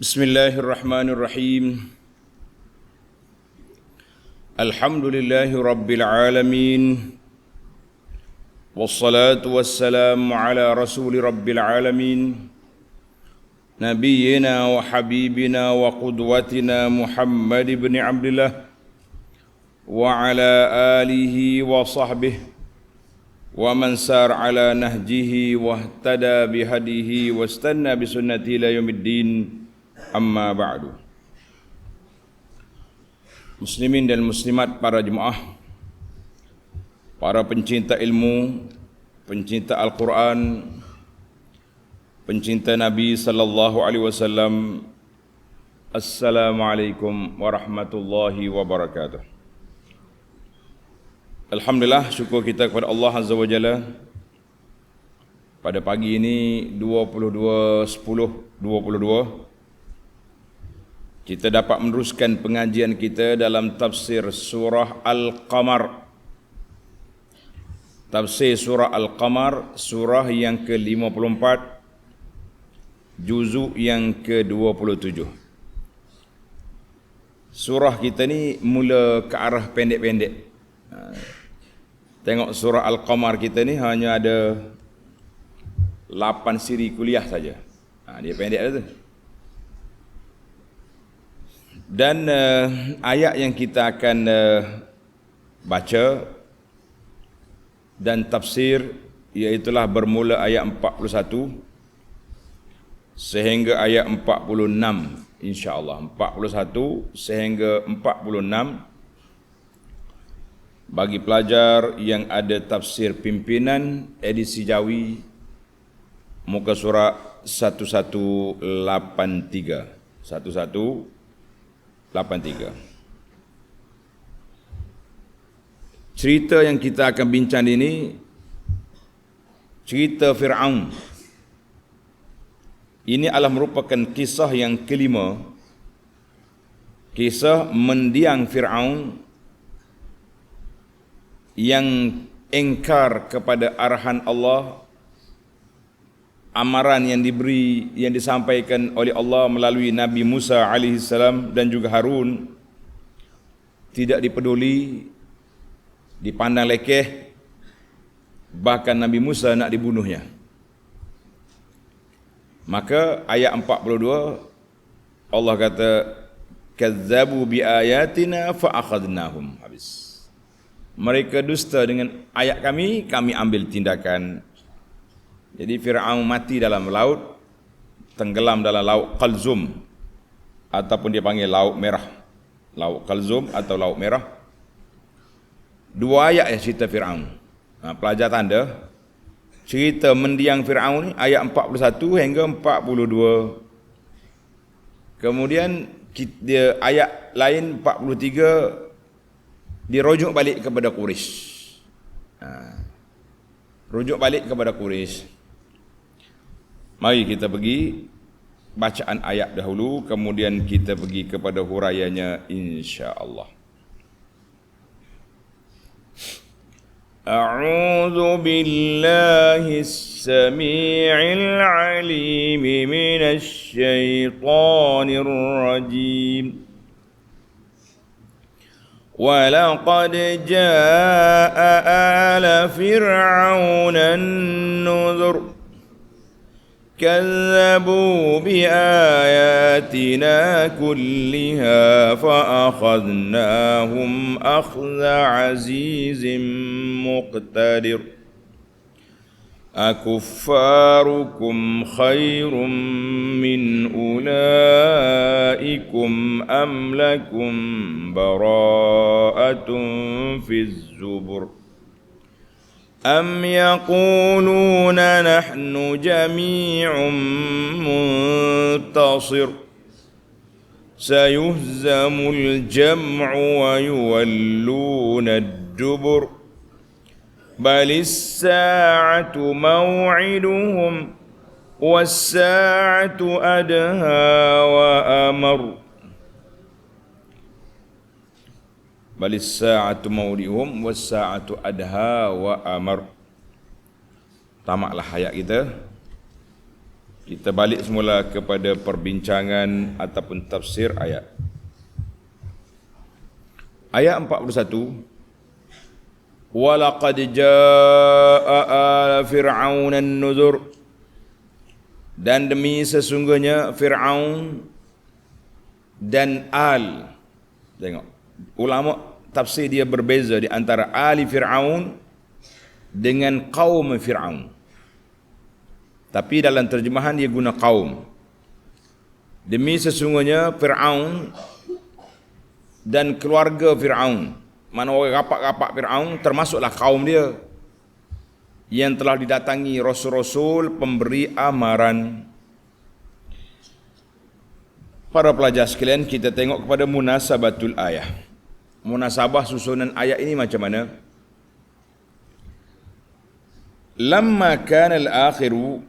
Bismillahirrahmanirrahim. Alhamdulillahi rabbil alamin. Wassalatu wassalamu ala rasuli rabbil alamin. Nabiyyina wa habibina wa qudwatina Muhammad ibn Abdullah wa ala alihi wa sahbihi wa man sar ala nahjihi wa ihtada bihadihi wa istanna bisunnati ila yaumiddin. Amma ba'du. Muslimin dan muslimat, para jemaah, para pencinta ilmu, pencinta Al-Quran, pencinta Nabi sallallahu alaihi wasallam, Assalamualaikum warahmatullahi wabarakatuh. Alhamdulillah, syukur kita kepada Allah Azza wa Jalla. Pada pagi ini 22/10/22 kita dapat meneruskan pengajian kita dalam tafsir surah Al-Qamar. Tafsir surah Al-Qamar, surah yang ke-54, juzuk yang ke-27. Surah kita ni mula ke arah pendek-pendek. Tengok surah Al-Qamar kita ni hanya ada 8 siri kuliah saja. Dia pendek dah tu. Dan ayat yang kita akan baca dan tafsir iaitulah bermula ayat 41 sehingga ayat 46, insya-Allah. 41 sehingga 46 bagi pelajar yang ada tafsir pimpinan edisi Jawi, muka surat 1183. Cerita yang kita akan bincang ini cerita Fir'aun. Ini adalah merupakan kisah yang kelima, kisah mendiang Fir'aun yang engkar kepada arahan Allah, amaran yang disampaikan oleh Allah melalui Nabi Musa alaihissalam dan juga Harun tidak dipeduli, dipandang lekeh, bahkan Nabi Musa nak dibunuhnya. Maka ayat 42 Allah kata, kazzabu bi ayatina fa akhadnahum. Habis. Mereka dusta dengan ayat kami ambil tindakan. Jadi Fir'aun mati dalam laut, tenggelam dalam laut Qalzum, ataupun dia panggil laut merah. Laut Qalzum atau laut merah. 2 ayat cerita Fir'aun. Pelajar tanda cerita mendiang Fir'aun ni ayat 41 hingga 42. Kemudian dia ayat lain 43 dirujuk balik kepada Quraisy. Rujuk balik kepada Quraisy. Mari kita pergi bacaan ayat dahulu, kemudian kita pergi kepada huraiannya insya-Allah. A'udzu billahis samii'il 'aliim minasy syaithaanir rajiim. وَلَقَدْ جَاءَ آلَ فِرْعَوْنَ النُّذُرُ كَذَّبُوا بِآيَاتِنَا كُلِّهَا فَأَخَذْنَاهُمْ أَخْذَ عَزِيزٍ مُقْتَدِرٍ أَكُفَّارُكُمْ خَيْرٌ مِّنْ أُولَئِكُمْ أَمْ لَكُمْ بَرَاءَةٌ فِي الزُّبُرِ أَمْ يَقُولُونَ نَحْنُ جَمِيعٌ مُّنتَصِرٌ سَيُهْزَمُ الْجَمْعُ وَيُوَلُّونَ الدُّبُرَ بل الساعة موعدهم والساعة أدهى وأمر بل الساعة موعدهم والساعة أدهى وأمر. Tamatlah ayat kita. Kita balik semula kepada perbincangan ataupun tafsir ayat. Ayat 41. Walaqad jaa'a ala fir'aun an-nuzur. Dan demi sesungguhnya Fir'aun dan al. Tengok. Ulama tafsir dia berbeza di antara ali Fir'aun dengan kaum Fir'aun. Tapi dalam terjemahan dia guna kaum. Demi sesungguhnya Fir'aun dan keluarga Fir'aun. Mana orang rapat-rapat Fir'aun termasuklah kaum dia yang telah didatangi rasul-rasul pemberi amaran. Para pelajar sekalian, kita tengok kepada munasabatul ayah. Munasabah susunan ayat ini macam mana? Lamma kana al-akhiru,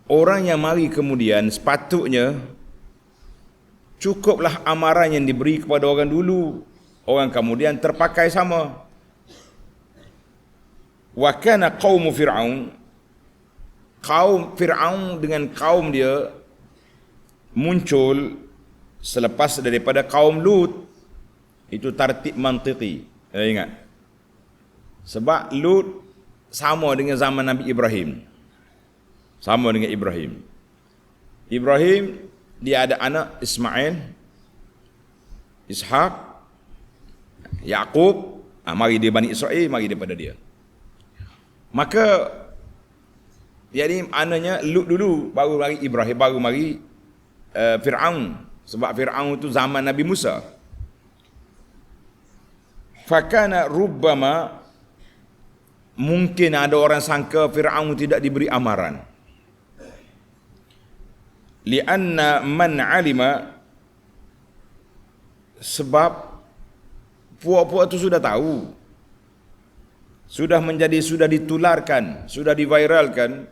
orang yang mari kemudian sepatutnya cukuplah amaran yang diberi kepada orang dulu, orang kemudian terpakai sama. Wa kana qaum Fir'aun, kaum Fir'aun dengan kaum dia muncul selepas daripada kaum Lut. Itu tartib mantiqi. Ingat. Sebab Lut sama dengan zaman Nabi Ibrahim. Sama dengan Ibrahim. Ibrahim dia ada anak Ismail, Ishak, Yaqub. Mari dia Bani Israel, mari daripada dia. Maka jadi maknanya Lut dulu, baru mari Ibrahim, baru mari Fir'aun. Sebab Fir'aun itu zaman Nabi Musa. Fakana rubbama, mungkin ada orang sangka Fir'aun tidak diberi amaran. Lianna man alima, sebab puak-puak itu sudah tahu, sudah ditularkan, sudah diviralkan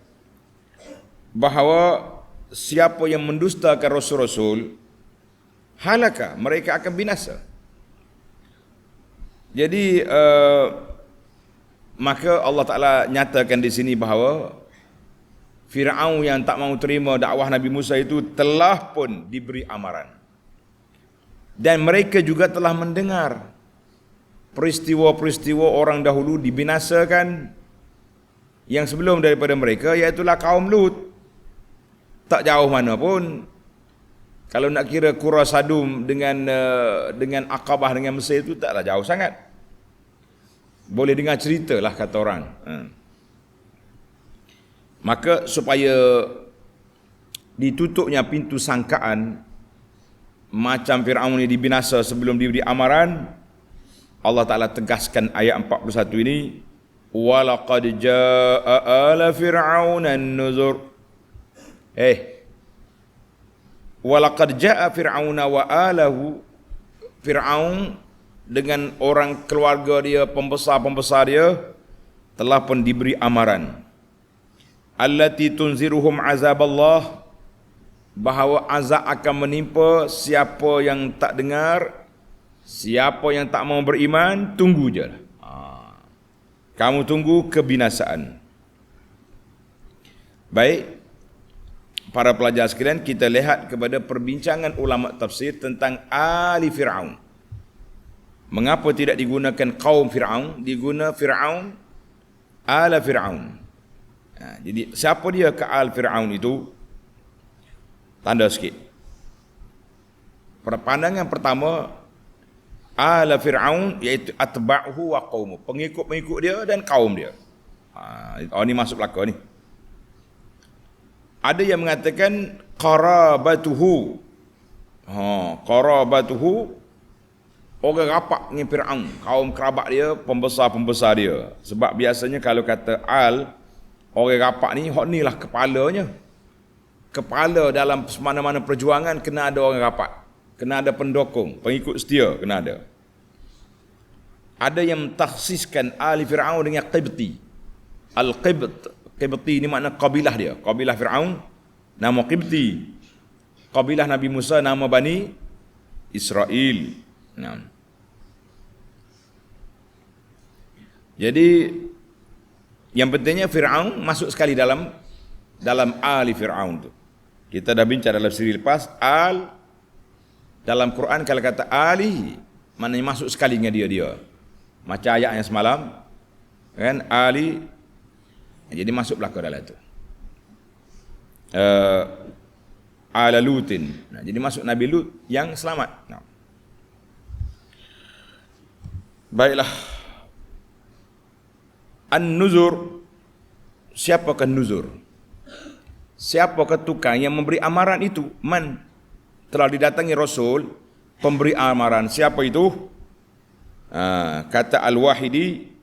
bahawa siapa yang mendustakan rasul-rasul, halaka, mereka akan binasa. Jadi maka Allah Ta'ala nyatakan di sini bahawa Fir'aun yang tak mahu terima dakwah Nabi Musa itu telah pun diberi amaran. Dan mereka juga telah mendengar peristiwa-peristiwa orang dahulu dibinasakan yang sebelum daripada mereka, iaitulah kaum Lut. Tak jauh mana pun. Kalau nak kira Qura Sadum dengan Aqabah dengan Mesir itu taklah jauh sangat. Boleh dengar cerita lah kata orang. Maka supaya ditutupnya pintu sangkaan macam Fir'aun ini dibinasa sebelum diberi amaran, Allah Ta'ala tegaskan ayat 41 ini, walaqad jaa'a ala fir'aun an-nuzur. Walaqad jaa'a fir'auna wa alahu, Fir'aun dengan orang keluarga dia, pembesar-pembesar dia telah pun diberi amaran. Allati tunziruhum azab Allah, bahawa azab akan menimpa siapa yang tak dengar, siapa yang tak mau beriman, tunggu je. Kamu tunggu kebinasaan. Baik, para pelajar sekalian, kita lihat kepada perbincangan ulama tafsir tentang ali Fir'aun. Mengapa tidak digunakan kaum Fir'aun, diguna Fir'aun, ala Fir'aun. Jadi siapa dia ke al Fir'aun itu? Tanda sikit. Pandangan pertama, ala Fir'aun iaitu atba'hu wa qaumu, pengikut-pengikut dia dan kaum dia. Ini masuk belakang ni. Ada yang mengatakan qarabatuhu. Qarabatuhu, orang rapat dengan Fir'aun, kaum kerabat dia, pembesar-pembesar dia. Sebab biasanya kalau kata al, orang rapat ni, hak ni lah kepalanya. Kepala dalam mana-mana perjuangan kena ada orang rapat. Kena ada pendukung, pengikut setia kena ada. Ada yang takhsiskan ali Fir'aun dengan Qibti. Al-Qibt, Qibti ni makna kabilah dia. Kabilah Fir'aun nama Qibti. Kabilah Nabi Musa nama Bani Israel. Jadi yang pentingnya Fir'aun masuk sekali dalam dalam ali Fir'aun tu. Kita dah bincang dalam siri lepas, dalam Quran kalau kata ali, maknanya masuk sekali dengan dia. Macam ayat yang semalam, kan, ali, jadi masuk belakang dalam tu. Ala Lutin. Nah, jadi masuk Nabi Lut yang selamat. Nah. Baiklah. An-nuzur. Siapakah nuzur? Siapakah tukang yang memberi amaran itu? Man? Telah didatangi Rasul pemberi amaran. Siapa itu? Kata Al-Wahidi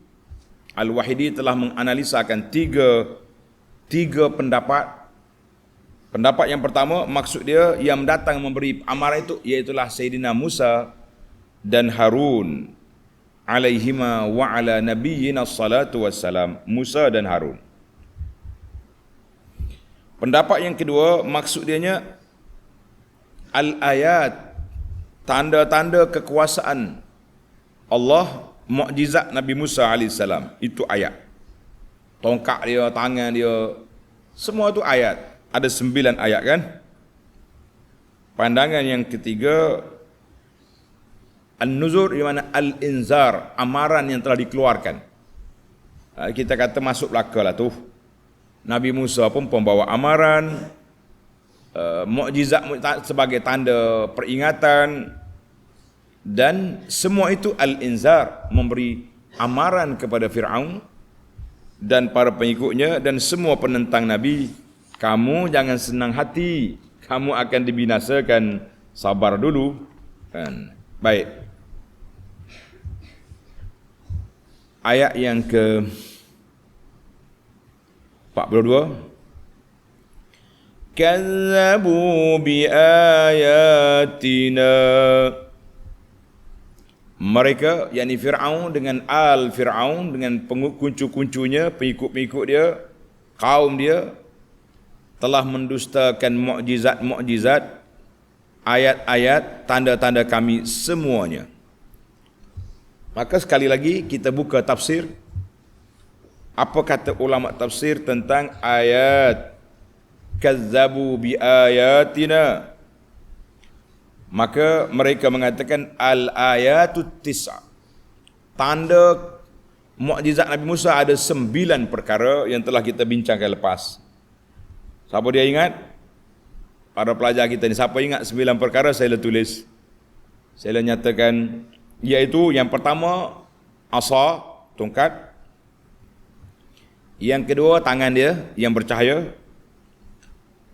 telah menganalisakan tiga pendapat. Pendapat yang pertama, maksud dia yang datang memberi amaran itu iaitulah Sayyidina Musa dan Harun alaihima wa ala nabiyyina salatu wassalam. Musa dan Harun. Pendapat yang kedua, maksud dianya al-ayat, tanda-tanda kekuasaan Allah, mukjizat Nabi Musa alaihissalam. Itu ayat. Tongkat dia, tangan dia, semua itu ayat. Ada 9 ayat kan. Pandangan yang ketiga, an-nuzur di mana al-inzar, amaran yang telah dikeluarkan. Kita kata masuk belaka lah tu. Nabi Musa pun pembawa amaran, mukjizat sebagai tanda peringatan, dan semua itu al-inzar, memberi amaran kepada Fir'aun dan para pengikutnya dan semua penentang Nabi. Kamu jangan senang hati, kamu akan dibinasakan, sabar dulu. Kan? Baik. Ayat yang ke 42. Kazzabu biayatina. Mereka, yakni Fir'aun dengan Fir'aun, dengan kuncu-kuncunya, pengikut-pengikut dia, kaum dia, telah mendustakan mukjizat-mukjizat, ayat-ayat, tanda-tanda kami semuanya. Maka sekali lagi kita buka tafsir. Apa kata ulama tafsir tentang ayat kazzabu bi ayatina? Maka mereka mengatakan al-ayatut tis'a. Tanda mukjizat Nabi Musa ada 9 perkara yang telah kita bincangkan lepas. Siapa dia ingat? Para pelajar kita ni, siapa ingat 9 perkara, saya tulis. Saya nyatakan, iaitu yang pertama, asa, tongkat. Yang kedua, tangan dia yang bercahaya.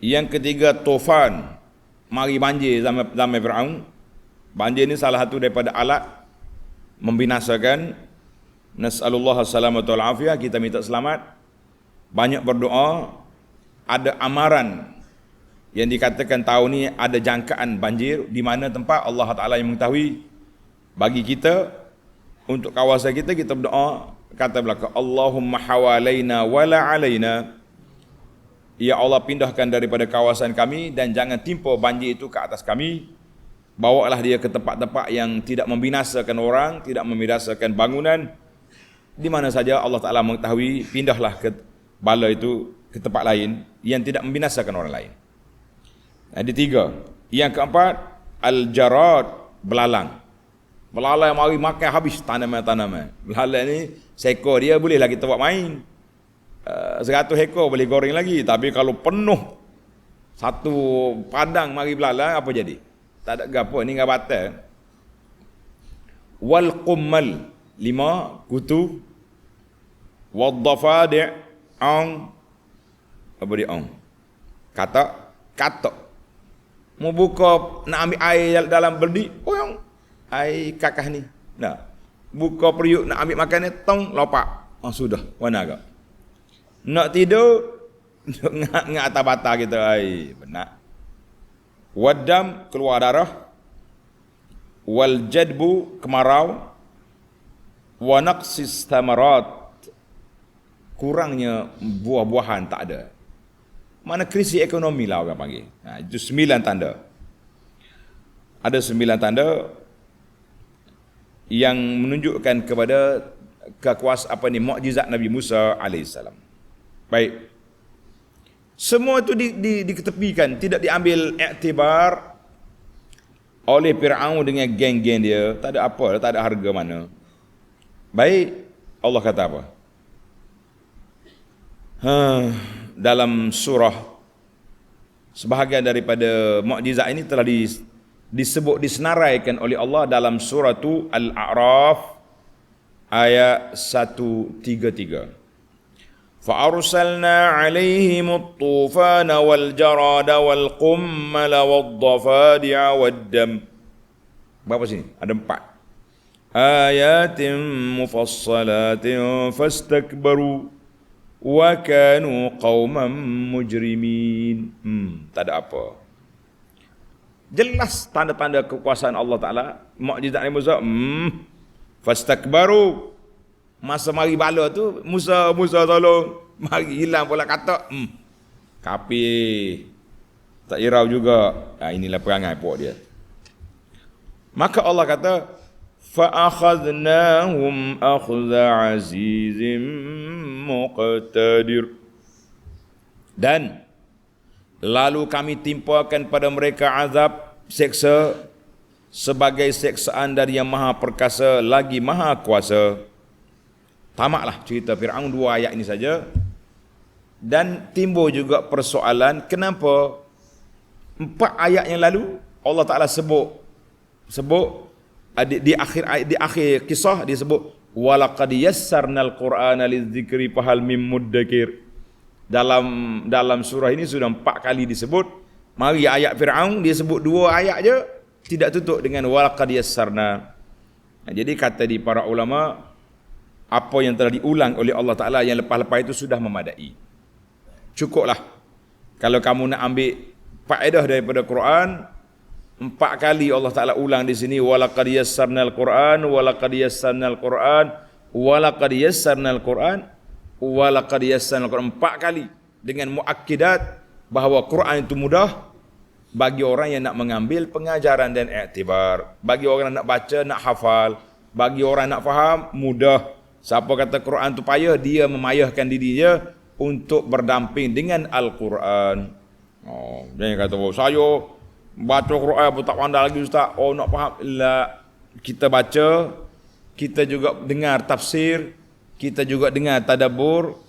Yang ketiga, tufan, mari banjir zaman Fir'aun. Banjir ni salah satu daripada alat membinasakan. Nas'alullah salamatu wal afiyah, kita minta selamat. Banyak berdoa. Ada amaran yang dikatakan tahun ni ada jangkaan banjir, di mana tempat Allah Ta'ala yang mengetahui. Bagi kita, untuk kawasan kita berdoa, kata belaka, Allahumma hawalaina wala alaina. Ya Allah, pindahkan daripada kawasan kami dan jangan timpa banjir itu ke atas kami. Bawalah dia ke tempat-tempat yang tidak membinasakan orang, tidak membinasakan bangunan. Di mana saja Allah Ta'ala mengetahui, pindahlah ke bala itu ke tempat lain yang tidak membinasakan orang lain. Ada 3. Yang keempat, al-jarad, belalang. Belalang yang mari makan habis tanaman-tanaman. Belalang ni, seekor dia bolehlah kita buat main. 100 ekor boleh goreng lagi. Tapi kalau penuh satu padang mari belalang, apa jadi? Tak ada gapo, ni enggak batal. Wal qummal, 5, kutu. Wad dafadi' ang, apa dia ang? Katak. Mau buka, nak ambil air dalam berdi, yang air kakah ni. Nah, buka periuk nak ambil makan ni, tong, lopak. Sudah, warna agak. Nak tidur, ngak atas bata kita, benar. Wadam, keluar darah. Wal jadbu, kemarau. Wa naqsis thamarat, kurangnya buah-buahan tak ada. Mana krisis ekonomi lah orang panggil. Itu 9 tanda. Ada 9 tanda yang menunjukkan kepada mukjizat Nabi Musa alaihissalam. Baik. Semua itu diketepikan, tidak diambil iktibar oleh Fir'aun dengan geng-geng dia. Tak ada apa, tak ada harga mana. Baik, Allah kata apa? Dalam surah, sebahagian daripada mukjizat ini telah disebut, disenaraikan oleh Allah dalam surah Al-A'raf ayat 133. فَأَرْسَلْنَا عَلَيْهِمُ الطُّوفَانَ وَالْجَرَادَ وَالْقُمَّلَ وَالضَّفَادِعَ وَالدَّمَ. Berapa sini? Ada 4. آيَاتٍ مُفَصَّلَاتٍ فَاسْتَكْبَرُوا وَكَانُوا قَوْمًا مُجْرِمِينَ. Tak ada apa. Jelas tanda-tanda kekuasaan Allah Ta'ala. Mukjizat Nabi Musa. Fastakbaru. Masa mari bala tu, Musa tolong. Mari hilang pula kata. Kafir. Tak irau juga. Inilah perangai puak dia. Maka Allah kata, فَأَخَذْنَاهُمْ أَخْذَ عَزِيزٍ مُقْتَدِرٍ. Dan lalu kami timpakan pada mereka azab, seksa, sebagai seksaan dari yang maha perkasa lagi maha kuasa. Tamaklah cerita Fir'aun 2 ayat ini saja. Dan timbul juga persoalan, kenapa 4 ayat yang lalu Allah Ta'ala sebut di akhir kisah disebut walaqad yassarnal qur'ana lidzikri fahal mim muddakir. Dalam surah ini sudah 4 kali disebut. Mari ayat Fir'aun dia sebut 2 ayat je, tidak tutup dengan walaqad yassarna. Jadi kata di para ulama, apa yang telah diulang oleh Allah Ta'ala yang lepas-lepas itu sudah memadai. Cukuplah. Kalau kamu nak ambil faedah daripada Quran, 4 kali Allah Ta'ala ulang di sini, walaqad yassarnal Quran, walaqad yassarnal Quran, walaqad yassarnal Quran, walaqad yassarnal Quran. 4 kali dengan muakkidat bahawa Quran itu mudah bagi orang yang nak mengambil pengajaran dan iktibar. Bagi orang yang nak baca, nak hafal. Bagi orang yang nak faham, mudah. Siapa kata Quran itu payah, dia memayahkan diri dia untuk berdamping dengan Al-Quran. Jangan kata, saya baca Quran pun tak pandai lagi Ustaz. Nak faham. Kita baca, kita juga dengar tafsir, kita juga dengar tadabbur.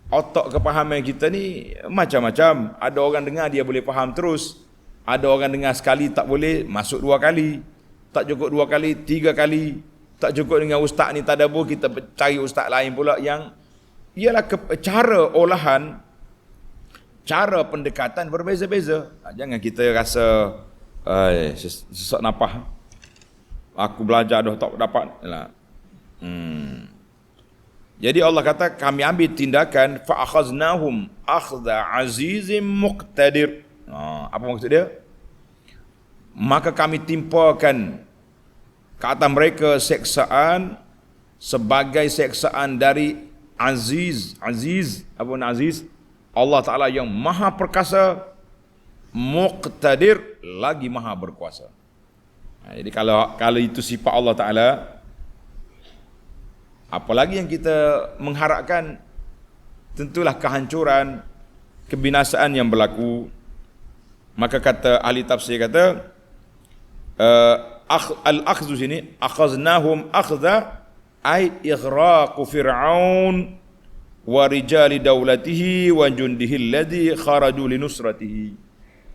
Otak kepahaman kita ni macam-macam. Ada orang dengar dia boleh faham terus. Ada orang dengar sekali tak boleh, masuk 2 kali. Tak cukup 2 kali, 3 kali. Tak cukup dengan ustaz ni tadabbur, kita cari ustaz lain pula yang ialah cara olahan, cara pendekatan berbeza-beza. Jangan kita rasa sesak napah. Aku belajar dah tak dapat. Jadi Allah kata kami ambil tindakan fa akhaznahum akhdha azizim muqtadir. Apa maksud dia? Maka kami timpakan ke atas mereka seksaan sebagai seksaan dari Aziz. Apa nama Aziz? Allah Ta'ala yang maha perkasa, muqtadir, lagi maha berkuasa. Jadi kalau itu sifat Allah Ta'ala, apalagi yang kita mengharapkan? Tentulah kehancuran, kebinasaan yang berlaku. Maka kata ahli tafsir kata, al-akhdhu sini akhaznahum akhdha ay ighraqu fir'aun wa rijali daulatihi wa jundihi alladhi kharaju li nusratihi.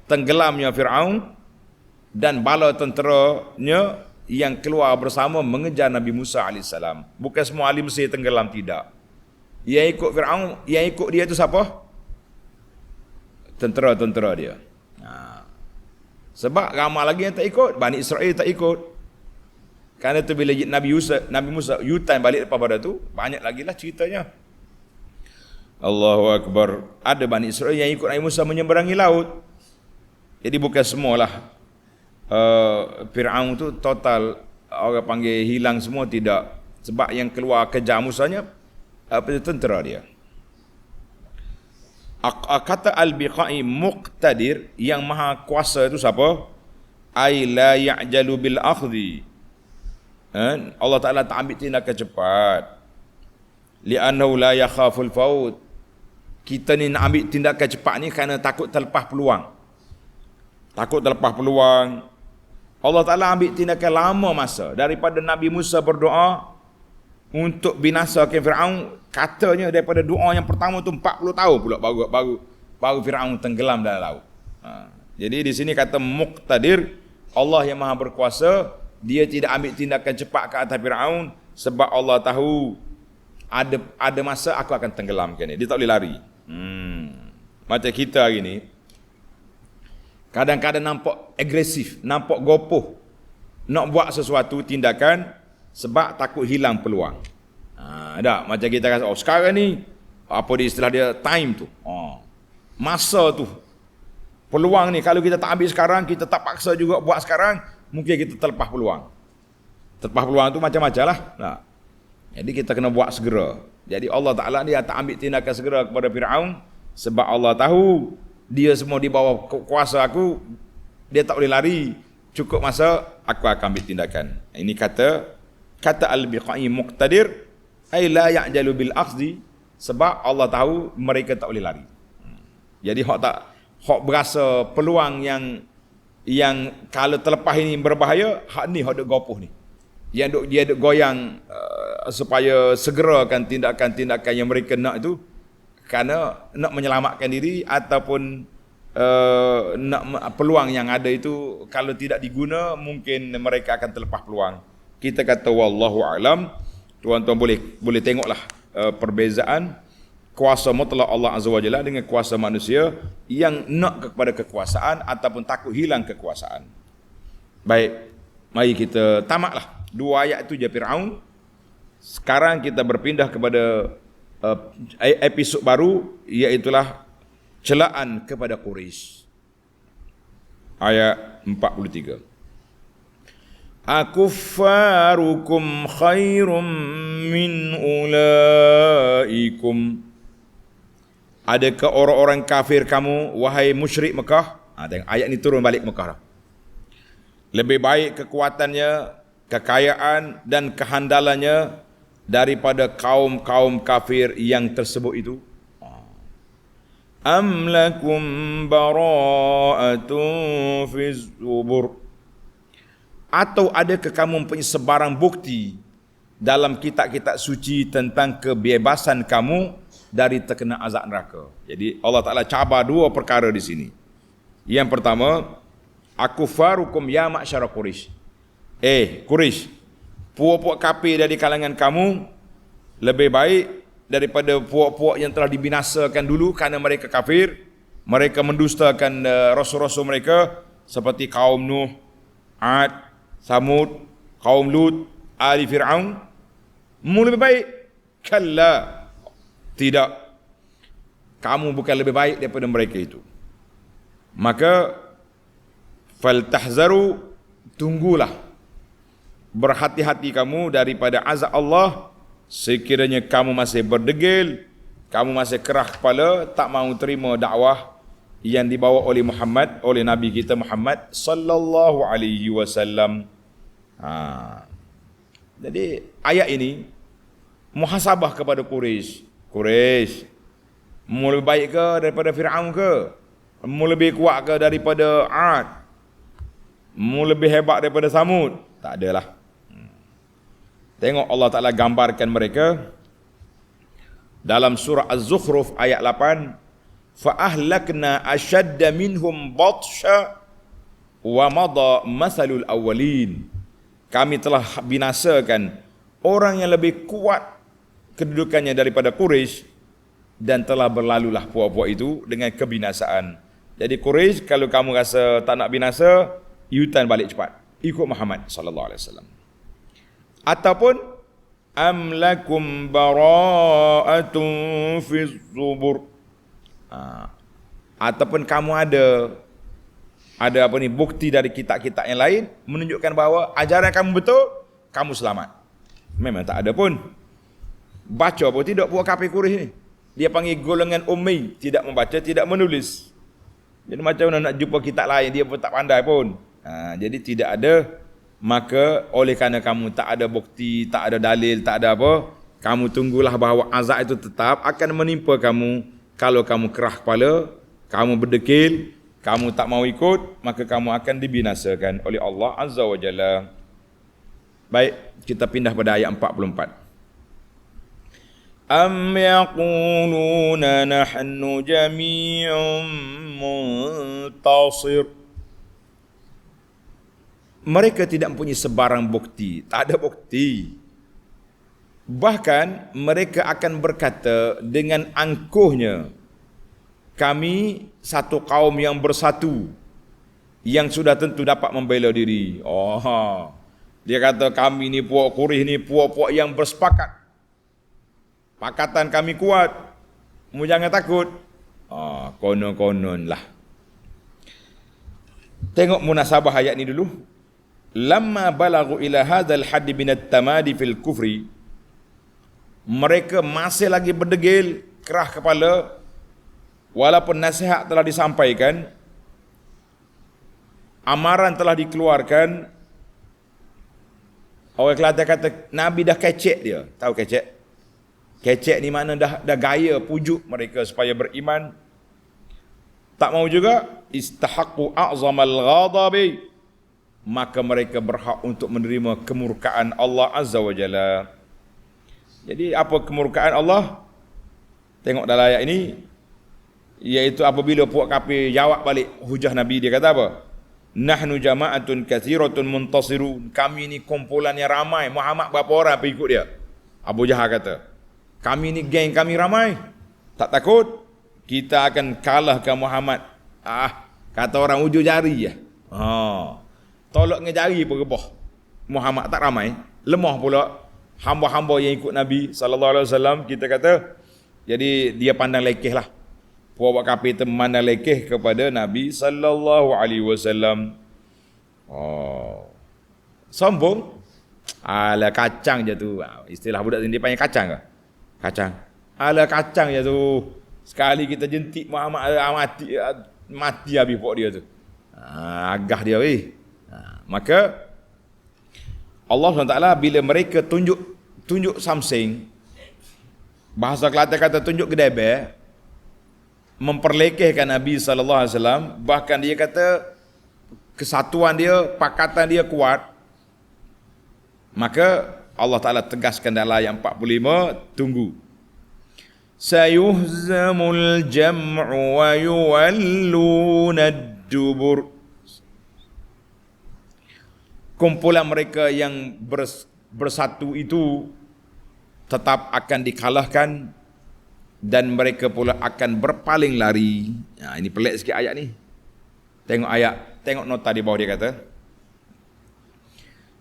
Tenggelamnya Fir'aun dan bala tenteranya yang keluar bersama mengejar Nabi Musa AS. Bukan semua ahli Mesir tenggelam, tidak. Yang ikut Fir'aun, yang ikut dia itu siapa? Tentera-tentera dia. Sebab ramai lagi yang tak ikut. Bani Israel tak ikut. Kerana tu bila Nabi Musa yutan balik lepas pada tu, banyak lagi lah ceritanya. Allahu Akbar. Ada Bani Israel yang ikut Nabi Musa menyeberangi laut. Jadi bukan semualah Fir'aun tu total orang panggil hilang semua, tidak. Sebab yang keluar kejar Musanya tentera dia. Kata Al-Biqai muqtadir, yang maha kuasa itu siapa? Ay la ya'jalu bil akhdhi. Allah Ta'ala tak ambil tindakan cepat. Li'annahu la yakhaful faut. Kita ni nak ambil tindakan cepat ni kerana takut terlepas peluang. Takut terlepas peluang. Allah Ta'ala ambil tindakan lama masa. Daripada Nabi Musa berdoa untuk binasakan Firaun, katanya daripada doa yang pertama tu 40 tahun pula baru Firaun tenggelam dalam laut. Jadi di sini kata muqtadir, Allah yang maha berkuasa, dia tidak ambil tindakan cepat ke atas Firaun sebab Allah tahu ada masa aku akan tenggelamkan dia. Dia tak boleh lari. Macam kita hari ni, kadang-kadang nampak agresif, nampak gopoh nak buat sesuatu tindakan sebab takut hilang peluang. Tak, macam kita kata, sekarang ni apa dia istilah dia, time tu. Masa tu. Peluang ni kalau kita tak ambil sekarang, kita tak paksa juga buat sekarang, mungkin kita terlepas peluang. Terlepas peluang tu macam-macam lah. Jadi kita kena buat segera. Jadi Allah Ta'ala dia tak ambil tindakan segera kepada Firaun sebab Allah tahu dia semua di bawah kuasa aku, dia tak boleh lari. Cukup masa aku akan ambil tindakan. Ini kata al-biqai muqtadir ay la ya'jalu bil akhzi, sebab Allah tahu mereka tak boleh lari. Jadi hak berasa peluang yang kalau terlepas ini berbahaya, hak ni hak duk gopoh ni. Dia duk goyang supaya segerakan tindakan-tindakan yang mereka nak itu, kerana nak menyelamatkan diri ataupun nak peluang yang ada itu kalau tidak diguna mungkin mereka akan terlepas peluang. Kita kata wallahu alam. Tuan-tuan boleh tengoklah perbezaan kuasa mutlak Allah Azza wa Jalla dengan kuasa manusia yang nak kepada kekuasaan ataupun takut hilang kekuasaan. Baik, mari kita tamatlah dua ayat itu je Firaun. Sekarang kita berpindah kepada episod baru, iaitulah celaan kepada Quraisy. Ayat 43. Akuffarukum khairum min ulaikum. Adakah orang-orang kafir kamu, wahai musyrik Mekah? Tengok ayat ni turun balik Mekah dah. Lebih baik kekuatannya, kekayaan dan kehandalannya daripada kaum-kaum kafir yang tersebut itu. Am lakum bara'atun fi zubur. Atau adakah kamu mempunyai sebarang bukti dalam kitab-kitab suci tentang kebebasan kamu dari terkena azab neraka? Jadi Allah Ta'ala cabar dua perkara di sini. Yang pertama, akufarukum ya ma'syara Quraisy. Quraisy, puak-puak kafir dari kalangan kamu lebih baik daripada puak-puak yang telah dibinasakan dulu kerana mereka kafir. Mereka mendustakan rasul-rasul mereka seperti kaum Nuh, Ad, Samud, kaum Lut, Ali Fir'aun. Mu lebih baik? Kalla, tidak. Kamu bukan lebih baik daripada mereka itu. Maka faltahzaru, tunggulah, berhati-hati kamu daripada azab Allah sekiranya kamu masih berdegil, kamu masih kerah kepala, tak mahu terima dakwah yang dibawa oleh Muhammad, oleh Nabi kita Muhammad sallallahu alaihi wasallam. Jadi ayat ini muhasabah kepada Quraisy. Quraisy, mu lebih baik ke daripada Firaun ke? Mu lebih kuat ke daripada Ad? Mu lebih hebat daripada Samud? Tak adalah. Tengok Allah Ta'ala gambarkan mereka dalam surah Az-Zukhruf ayat 8. Fa'ahlakna ashadda minhum batsha wa madha mathalul awwalin. Kami telah binasakan orang yang lebih kuat kedudukannya daripada Quraisy, dan telah berlalulah puak-puak itu dengan kebinasaan. Jadi Quraisy, kalau kamu rasa tak nak binasa, U-turn balik cepat, ikut Muhammad sallallahu alaihi wasallam. Ataupun am lakum bara'atun fi zubur. Ataupun kamu ada apa ni, bukti dari kitab-kitab yang lain menunjukkan bahawa ajaran kamu betul, kamu selamat. Memang tak ada pun. Baca pun tidak buat kafir Quraisy ni. Dia panggil golongan ummi, tidak membaca, tidak menulis. Jadi macam mana nak jumpa kitab lain, dia pun tak pandai pun. Jadi tidak ada. Maka oleh kerana kamu tak ada bukti, tak ada dalil, tak ada apa, kamu tunggulah bahawa azab itu tetap akan menimpa kamu Kalau kamu kerah kepala, kamu berdekil, kamu tak mau ikut, maka kamu akan dibinasakan oleh Allah Azza wa Jalla. Baik, kita pindah pada ayat 44. Am yaquluna nahnu jami'un muntasir. Mereka tidak mempunyai sebarang bukti, tak ada bukti. Bahkan mereka akan berkata dengan angkuhnya, kami satu kaum yang bersatu, yang sudah tentu dapat membela diri. Dia kata kami ni puak Quraisy ni puak-puak yang bersepakat. Pakatan kami kuat. Mu jangan takut. Konon-konon lah. Tengok munasabah ayat ni dulu. Lamma balagu ila hadzal hadd min at-tamadi fil kufri. Mereka masih lagi berdegil, kerah kepala. Walaupun nasihat telah disampaikan, amaran telah dikeluarkan, orang Kelantan kata Nabi dah kecek dia. Tahu kecek? Kecek ni mana dah gaya pujuk mereka supaya beriman. Tak mau juga, istahaqqu a'zamal ghadabi, maka mereka berhak untuk menerima kemurkaan Allah Azza wa Jalla. Jadi apa kemurkaan Allah? Tengok dalam ayat ini, iaitu apabila puak kafir jawab balik hujah Nabi, dia kata apa? Nahnu jama'atun kathiratun muntasirun. Kami ni kumpulan yang ramai. Muhammad berapa orang pengikut dia? Abu Jahal kata, kami ni geng kami ramai. Tak takut, kita akan kalahkan Muhammad. Kata orang ujung jari je. Tolak dengan jari pun rebah. Muhammad tak ramai, lemah pula hamba-hamba yang ikut Nabi sallallahu alaihi wasallam. Kita kata, jadi dia pandang lekeh lah. Puak kafir itu memandang lekeh kepada Nabi sallallahu alaihi wasallam. Sombong. Ala kacang je tu. Istilah budak sini panggil kacang ke? Kacang. Ala kacang je tu. Sekali kita jentik Muhammad, mati habis puak dia tu. Agah dia weh. Maka Allah SWT bila mereka tunjuk something, bahasa Kelantan kata tunjuk gedebe, memperlekehkan Nabi sallallahu alaihi wasallam, bahkan dia kata kesatuan dia, pakatan dia kuat, maka Allah Taala tegaskan dalam ayat 45, tunggu. Sayuhzamul jam'u wa yuwalluna ad-dubur. Kumpulan mereka yang bersatu itu tetap akan dikalahkan dan mereka pula akan berpaling lari. Ini pelik sikit ayat ni. Tengok ayat, tengok nota di bawah dia kata.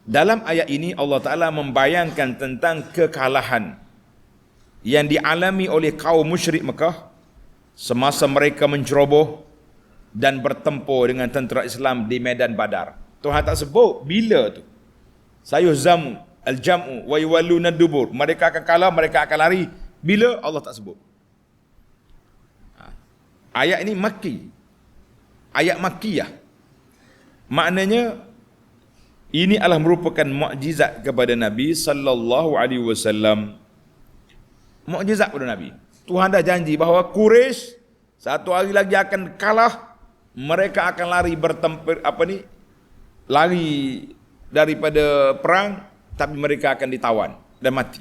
Dalam ayat ini Allah Ta'ala membayangkan tentang kekalahan yang dialami oleh kaum musyrik Mekah semasa mereka menceroboh dan bertempur dengan tentera Islam di medan Badar. Tuhan tak sebut bila tu. Sayuhzamu al-jam'u wa yuwalluna ad-dubur. Mereka akan kalah, mereka akan lari. Bila? Allah tak sebut. Ayat ini Makki. Ayat Makkiyah. Maknanya ini adalah merupakan mukjizat kepada Nabi sallallahu alaihi wasallam. Mukjizat kepada Nabi. Tuhan dah janji bahawa Quraisy satu hari lagi akan kalah. Mereka akan lari bertempur lari daripada perang, tapi mereka akan ditawan dan mati.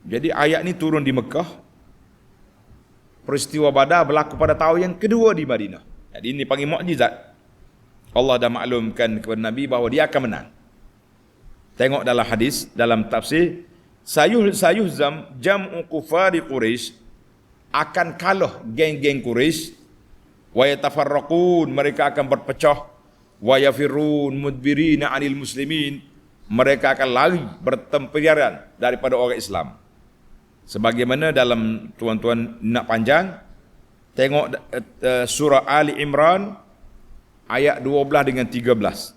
Jadi ayat ni turun di Mekah. Peristiwa Badar berlaku pada tahun yang kedua di Madinah. Jadi ini panggil mukjizat. Allah dah maklumkan kepada Nabi bahawa dia akan menang. Tengok dalam hadis, dalam tafsir, sayuhzam jam'u kufari Quraisy, akan kalah geng-geng Quraisy, wa yatafarraqun, mereka akan berpecah, wa yafirun mudbirina 'anil muslimin, mereka akan lari bertempiran daripada orang Islam. Sebagaimana dalam tuan-tuan nak panjang, tengok surah Ali Imran ayat 12 dengan 13.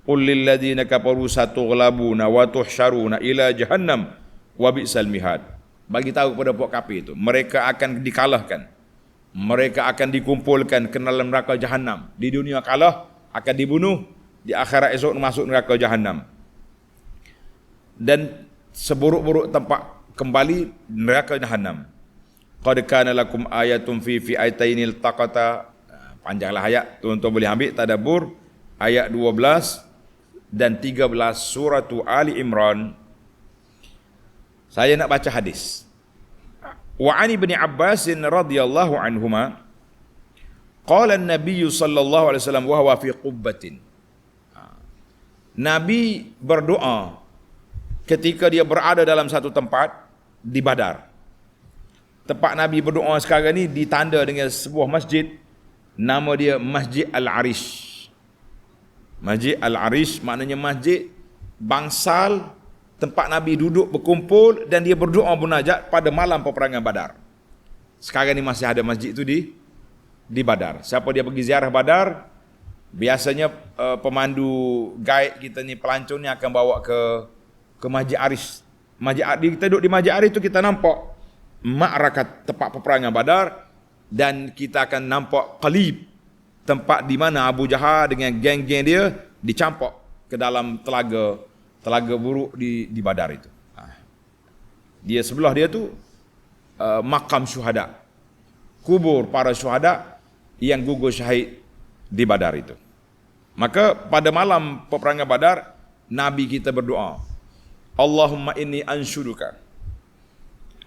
Qul lil ladzina kafaru satughlabuna wa tuhsyaruna ila jahannam wa bi'sal mihad. Bagi tahu kepada puak kafir itu, mereka akan dikalahkan. Mereka akan dikumpulkan ke dalam neraka Jahannam. Di dunia kalah, akan dibunuh. Di akhirat esok masuk neraka Jahannam. Dan seburuk-buruk tempat kembali neraka Jahannam. qad kana lakum ayatun fi fi'atainil taqata. Panjanglah ayat, tuan-tuan boleh ambil tadabbur ayat 12 dan 13 surah Ali Imran. Saya nak baca hadis. Wa ani ibn Abbas radhiyallahu anhuma qala an-nabiy sallallahu alaihi wasallam wa huwa fi qubbatin. Nabi berdoa ketika dia berada dalam satu tempat di Badar. Tempat Nabi berdoa sekarang ni ditanda dengan sebuah masjid, nama dia Masjid Al-Arish. Masjid Al-Arish maknanya masjid bangsal, tempat Nabi duduk berkumpul dan dia berdoa munajat pada malam peperangan Badar. Sekarang ni masih ada masjid itu di Badar. Siapa dia pergi ziarah Badar, biasanya pemandu guide kita ni, pelancong ni akan bawa ke Masjid Arish. Kita duduk di Masjid Arish tu, kita nampak ma'rakat, tempat peperangan Badar, dan kita akan nampak Qalib, tempat di mana Abu Jahal dengan geng-geng dia dicampok ke dalam telaga buruk di Badar itu. Dia sebelah dia tu makam syuhada, kubur para syuhada yang gugur syahid di Badar itu. Maka pada malam peperangan Badar, Nabi kita berdoa, Allahumma inni anshuduka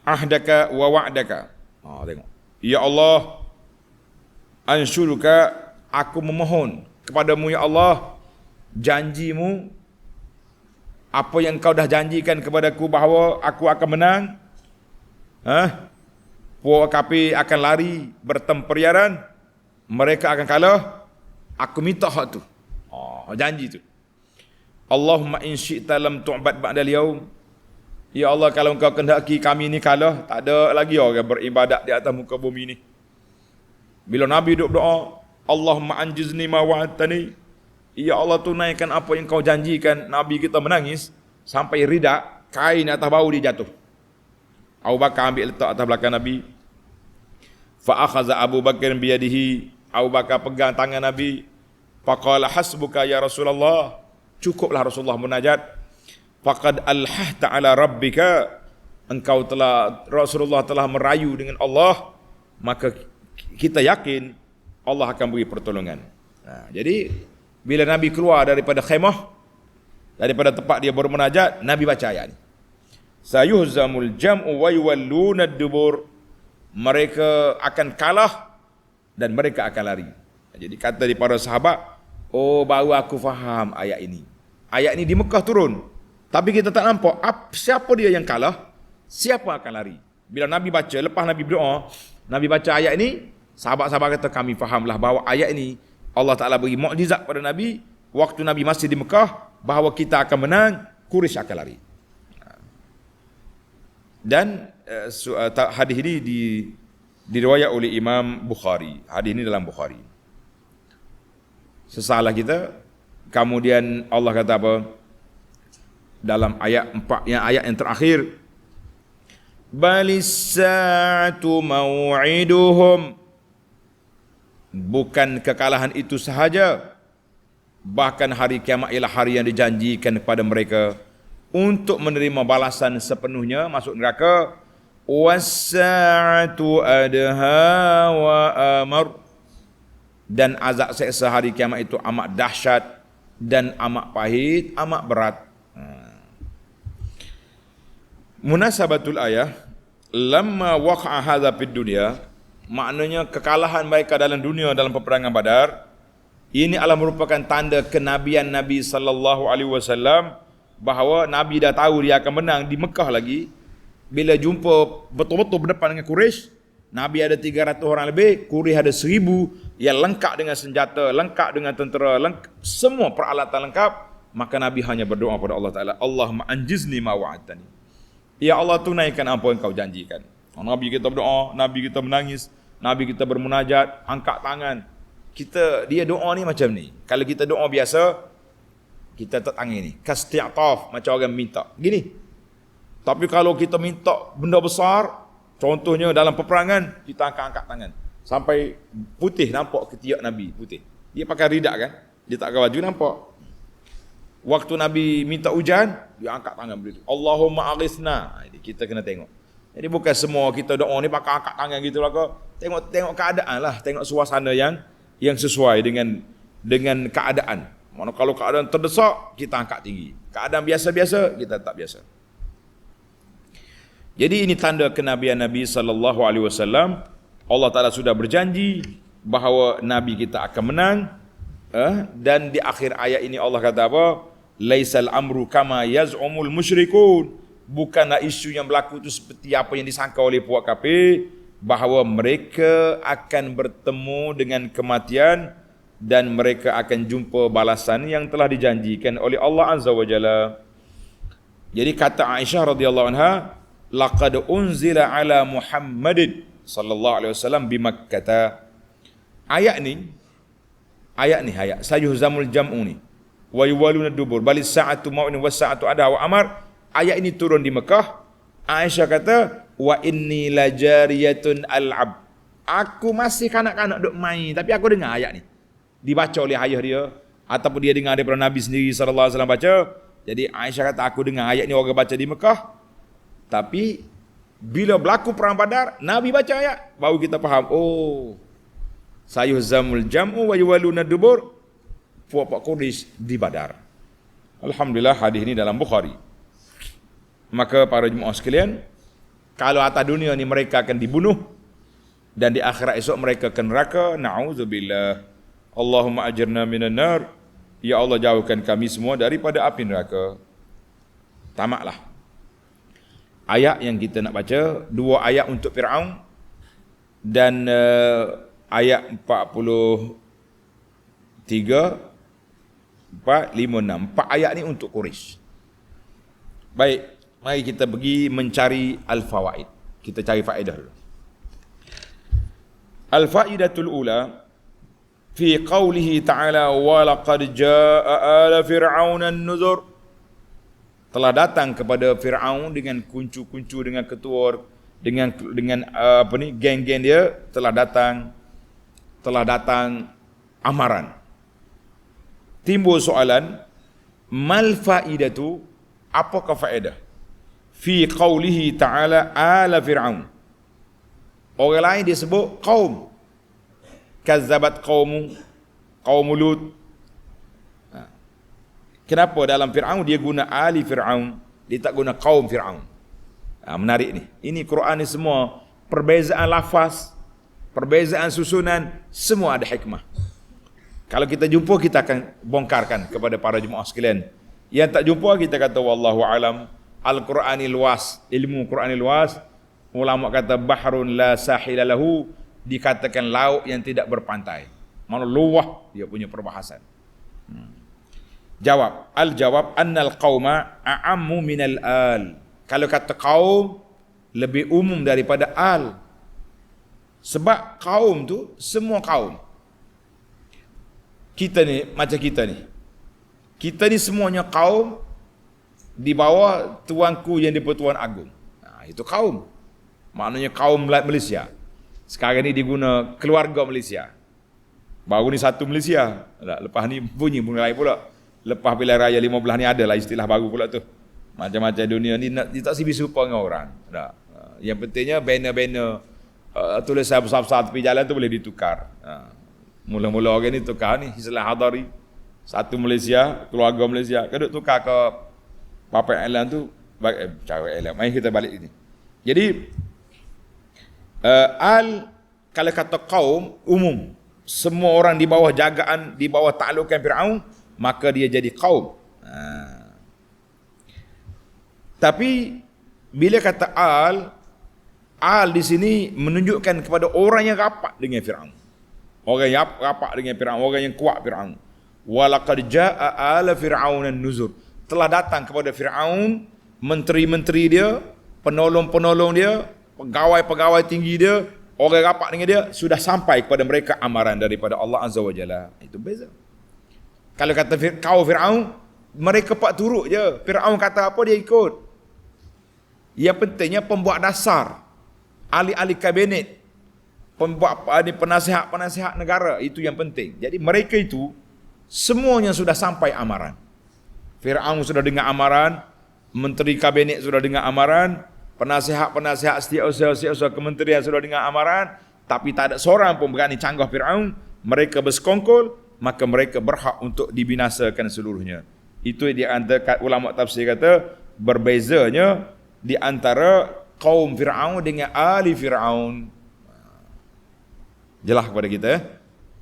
ahdaka wa wa'daka. Tengok. Ya Allah, anshuduka, aku memohon kepadamu ya Allah, janjimu, apa yang kau dah janjikan kepadaku bahawa aku akan menang. Puak kafir akan lari bertemperiaran, mereka akan kalah. Aku minta hak tu. Janji tu. Allahumma in syi'ta lam tu'bad ba'dal yaum. Ya Allah, kalau engkau kehendaki kami ni kalah, tak ada lagi orang beribadat di atas muka bumi ni. Bila Nabi duduk doa, Allahumma anjizni ma wa'adtani. Ya Allah, tunaikan apa yang kau janjikan. Nabi kita menangis sampai ridak, kain atas bau dia jatuh. Abu Bakar ambil letak atas belakang Nabi. Fa akhadha Abu Bakar biyadihi. Abu Bakar pegang tangan Nabi. Faqala hasbuka ya Rasulullah. Cukuplah Rasulullah munajat. Faqad alhahta ala rabbika. Rasulullah telah merayu dengan Allah, maka kita yakin Allah akan beri pertolongan. Jadi bila Nabi keluar daripada khemah, daripada tempat dia bermunajat, Nabi baca ayat ni. Sayuhzamul jam'u wa yuwalluna ad-dubur. Mereka akan kalah dan mereka akan lari. Jadi kata di para sahabat, baru aku faham ayat ini. Ayat ini di Mekah turun, tapi kita tak nampak siapa dia yang kalah, siapa akan lari. Bila Nabi baca, lepas Nabi berdoa, Nabi baca ayat ini, sahabat-sahabat kata, kami fahamlah bahawa ayat ini Allah Ta'ala beri mukjizat pada Nabi waktu Nabi masih di Mekah, bahawa kita akan menang, Quraisy akan lari. Dan hadis ini diriwayat oleh Imam Bukhari. Hadis ini dalam Bukhari. Sesalah kita, kemudian Allah kata apa? Dalam ayat 4, ayat yang terakhir, balis sa'atu maw'iduhum. Bukan kekalahan itu sahaja, bahkan hari kiamat ialah hari yang dijanjikan kepada mereka untuk menerima balasan sepenuhnya masuk neraka. Was-sa'atu adha wa amar. Dan azab seksa hari kiamat itu amat dahsyat dan amat pahit, amat berat. Munasabatul ayah, lamma waqa'a hadza fid dunya, maknanya kekalahan mereka dalam dunia dalam peperangan Badar, ini adalah merupakan tanda kenabian Nabi sallallahu alaihi wasallam, bahawa Nabi dah tahu dia akan menang di Mekah lagi. Bila jumpa betul-betul berdepan dengan Quraisy, Nabi ada 300 orang lebih, Quraisy ada 1000 yang lengkap dengan senjata, lengkap dengan tentera, semua peralatan lengkap. Maka Nabi hanya berdoa kepada Allah Ta'ala, Allahumma anjizni ma wa'adtani. Ya Allah, tunaikan apa yang kau janjikan. Nabi kita berdoa, Nabi kita menangis, Nabi kita bermunajat, angkat tangan. Dia doa ni macam ni. Kalau kita doa biasa, kita tak tangan ni, kasti'taf, macam orang minta gini. Tapi kalau kita minta benda besar, contohnya dalam peperangan, kita angkat tangan sampai putih, nampak ketiak Nabi putih. Dia pakai ridak kan, dia tak pakai baju, nampak. Waktu Nabi minta hujan, dia angkat tangan begitu, Allahumma aghithna. Kita kena tengok. Jadi bukan semua kita doa ni pakai angkat tangan gitulah kau. Tengok keadaan lah, tengok suasana yang sesuai dengan keadaan. Mana kalau keadaan terdesak, kita angkat tinggi. Keadaan biasa-biasa, kita tak biasa. Jadi ini tanda kenabian Nabi sallallahu alaihi wasallam. Allah Taala sudah berjanji bahawa Nabi kita akan menang. Dan di akhir ayat ini Allah kata apa? Laisal amru kama yaz'umul musyrikun. Bukanlah isu yang berlaku itu seperti apa yang disangka oleh puak kafir, bahawa mereka akan bertemu dengan kematian dan mereka akan jumpa balasan yang telah dijanjikan oleh Allah Azza wa Jalla. Jadi kata Aisyah radhiyallahu anha, laqad unzila ala Muhammadin sallallahu alaihi wasallam bi Makkah. Ayat sayuhzamul jam'u ni wa yuwaluna dubur balis sa'atu mau'in was sa'atu ada wa amar. Ayat ini turun di Mekah. Aisyah kata, wa inni lajariyatun al'ab. Aku masih kanak-kanak duk main, tapi aku dengar ayat ni dibaca oleh ayah dia ataupun dia dengar daripada Nabi sendiri sallallahu alaihi wasallam baca. Jadi Aisyah kata, aku dengar ayat ni orang baca di Mekah. Tapi bila berlaku perang Badar, Nabi baca ayat, baru kita faham, oh, sayuhzamul jam'u wa yuwaluna dubur. Puak-puak Quraisy di Badar. Alhamdulillah hadis ini dalam Bukhari. Maka para jemaah sekalian, kalau atas dunia ni mereka akan dibunuh dan di akhirat esok mereka ke neraka, na'udzubillah. Allahumma ajirna minan nar. Ya Allah, jauhkan kami semua daripada api neraka. Tamatlah. Ayat yang kita nak baca, 2 ayat untuk Fir'aun dan ayat 43 4, 5, 6. 4 ayat ni untuk Quraisy. Baik, mari kita pergi mencari al-fawaid. Kita cari faedah dulu. Al-faidatul ula fi qawlihi ta'ala wa laqad jaa'a ala fir'auna an-nuzur. Telah datang kepada Firaun dengan kuncu-kuncu, dengan ketua, dengan geng-geng dia telah datang amaran. Timbul soalan, mal faidatu, apakah faedah fi qawlihi ta'ala ala fir'aun? Orang lain dia sebut kaum, kazzabat qaum Lut. Kenapa dalam Fir'aun dia guna ali Fir'aun, dia tak guna kaum Fir'aun? Menarik ni. Ini Quran ni semua perbezaan lafaz, perbezaan susunan, semua ada hikmah. Kalau kita jumpa, kita akan bongkarkan kepada para jemaah sekalian. Yang tak jumpa, kita kata wallahu alam. Al-Quran ni luas, ilmu Quran ni luas. Ulama kata bahrun la sahila lahu, dikatakan laut yang tidak berpantai. Mana luah dia punya perbahasan. Jawab, al-jawab annal qauma a'ammu minal al. Kalau kata kaum lebih umum daripada al. Sebab kaum tu semua kaum. Kita ni macam kita ni. Kita ni semuanya kaum di bawah tuanku yang di-Pertuan Agong. Itu kaum. Maknanya kaum Malaysia. Sekarang ni diguna keluarga Malaysia. Baru ni satu Malaysia. Lepas ni bunyi lain pula. Lepas pilihan raya 15 ni adalah istilah baru pula tu. Macam-macam dunia ni dia tak sibi serupa dengan orang. Tak. Yang pentingnya banner-banner tulisan besar-besar tepi jalan tu boleh ditukar. Mula-mula orang ni tukar ni Islam Hadari. Satu Malaysia, keluarga Malaysia. Kadang tukar ke Papa Alam tu, cara Alam. Mari kita balik ini. Jadi kalau kata kaum umum, semua orang di bawah jagaan, di bawah taklukan Firaun, maka dia jadi kaum. Tapi bila kata al di sini menunjukkan kepada orang yang rapat dengan Firaun. Orang yang rapat dengan Firaun, orang yang kuat Firaun. Walaqad jaa'a ala fir'auna an-nuzur. Telah datang kepada Firaun, menteri-menteri dia, penolong-penolong dia, pegawai-pegawai tinggi dia, orang rapat dengan dia, sudah sampai kepada mereka amaran daripada Allah Azza wa Jalla. Itu beza. Kalau kata kaum Firaun, mereka pak turut je. Firaun kata apa dia ikut. Yang pentingnya pembuat dasar, ahli-ahli kabinet, pembuat penasihat-penasihat negara, itu yang penting. Jadi mereka itu semuanya sudah sampai amaran. Firaun sudah dengar amaran, menteri kabinet sudah dengar amaran, penasihat-penasihat setiausaha kementerian sudah dengan amaran, tapi tak ada seorang pun berani canggah Firaun, mereka bersekongkol, maka mereka berhak untuk dibinasakan seluruhnya. Itu di antara ulama tafsir kata berbezanya di antara kaum Firaun dengan ahli Firaun. Jelas kepada kita.